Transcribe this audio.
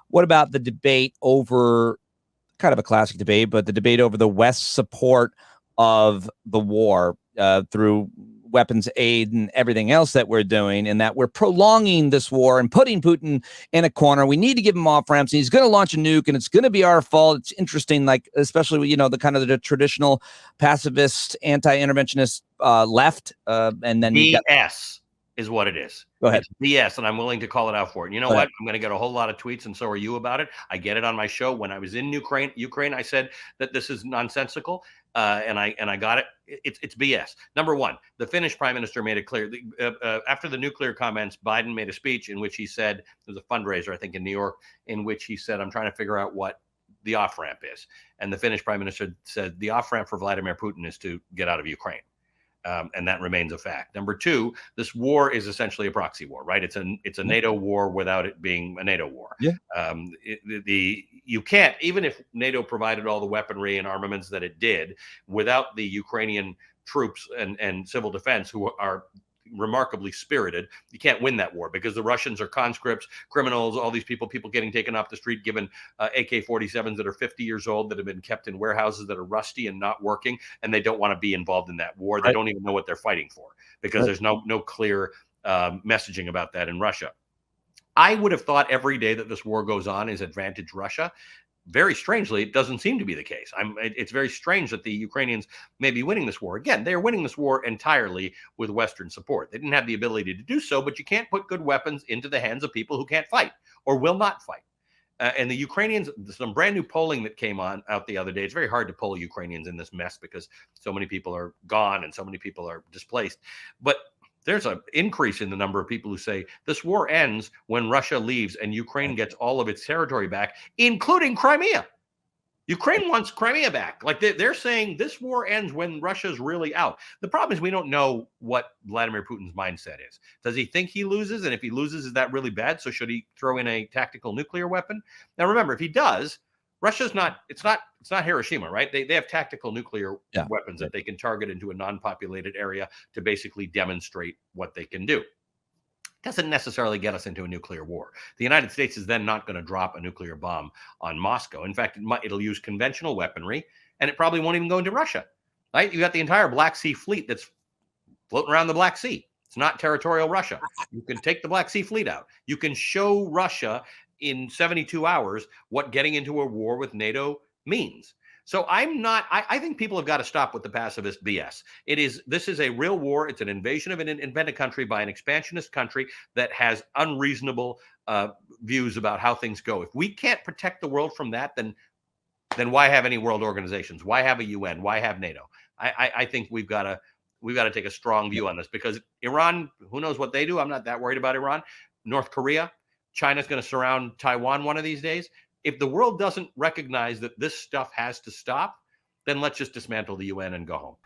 What about the debate over, kind of a classic debate, but the debate over the West's support of the war through weapons aid and everything else that we're doing, and that we're prolonging this war and putting Putin in a corner. We need to give him off ramps. He's going to launch a nuke, and it's going to be our fault. It's interesting, like especially the kind of the traditional pacifist, anti-interventionist left, and then BS is what it is. Go ahead. It's BS, and I'm willing to call it out for it. You know what? I'm going to get a whole lot of tweets, and so are you about it. I get it on my show. When I was in Ukraine, I said that this is nonsensical, and I got it. It's BS. Number one, the Finnish prime minister made it clear. After the nuclear comments, Biden made a speech in which he said, there was a fundraiser, I think, in New York, in which he said, I'm trying to figure out what the off-ramp is. And the Finnish prime minister said, the off-ramp for Vladimir Putin is to get out of Ukraine. And that remains a fact. Number two, this war is essentially a proxy war, right? It's a NATO war without it being a NATO war. Yeah. You can't, even if NATO provided all the weaponry and armaments that it did, without the Ukrainian troops and civil defense, who are remarkably spirited, you can't win that war, because the Russians are conscripts, criminals, all these people getting taken off the street, given AK-47s that are 50 years old, that have been kept in warehouses that are rusty and not working, and they don't want to be involved in that war. They don't even know what they're fighting for, because there's no clear messaging about that in Russia. I would have thought every day that this war goes on is advantage Russia. Very strangely, it doesn't seem to be the case. It's very strange that the Ukrainians may be winning this war. Again, they're winning this war entirely with Western support. They didn't have the ability to do so, but you can't put good weapons into the hands of people who can't fight or will not fight. And the Ukrainians, some brand new polling that came out the other day. It's very hard to poll Ukrainians in this mess, because so many people are gone and so many people are displaced. But there's an increase in the number of people who say this war ends when Russia leaves and Ukraine gets all of its territory back, including Crimea. Ukraine wants Crimea back. Like they're saying this war ends when Russia's really out. The problem is we don't know what Vladimir Putin's mindset is. Does he think he loses? And if he loses, is that really bad? So should he throw in a tactical nuclear weapon? Now, remember, if he does, Russia's not, it's not Hiroshima, right? They have tactical nuclear weapons that they can target into a non-populated area to basically demonstrate what they can do. Doesn't necessarily get us into a nuclear war. The United States is then not going to drop a nuclear bomb on Moscow. In fact, it'll use conventional weaponry, and it probably won't even go into Russia, right? You got the entire Black Sea fleet that's floating around the Black Sea. It's not territorial Russia. You can take the Black Sea fleet out. You can show Russia in 72 hours what getting into a war with NATO means. So I think people have got to stop with the pacifist BS. This is a real war. It's an invasion of an independent country by an expansionist country that has unreasonable views about how things go. If we can't protect the world from that, then why have any world organizations? Why have a UN? Why have NATO? I think we've got to take a strong view on this, because Iran, who knows what they do? I'm not that worried about Iran. North Korea, China's going to surround Taiwan one of these days. If the world doesn't recognize that this stuff has to stop, then let's just dismantle the UN and go home.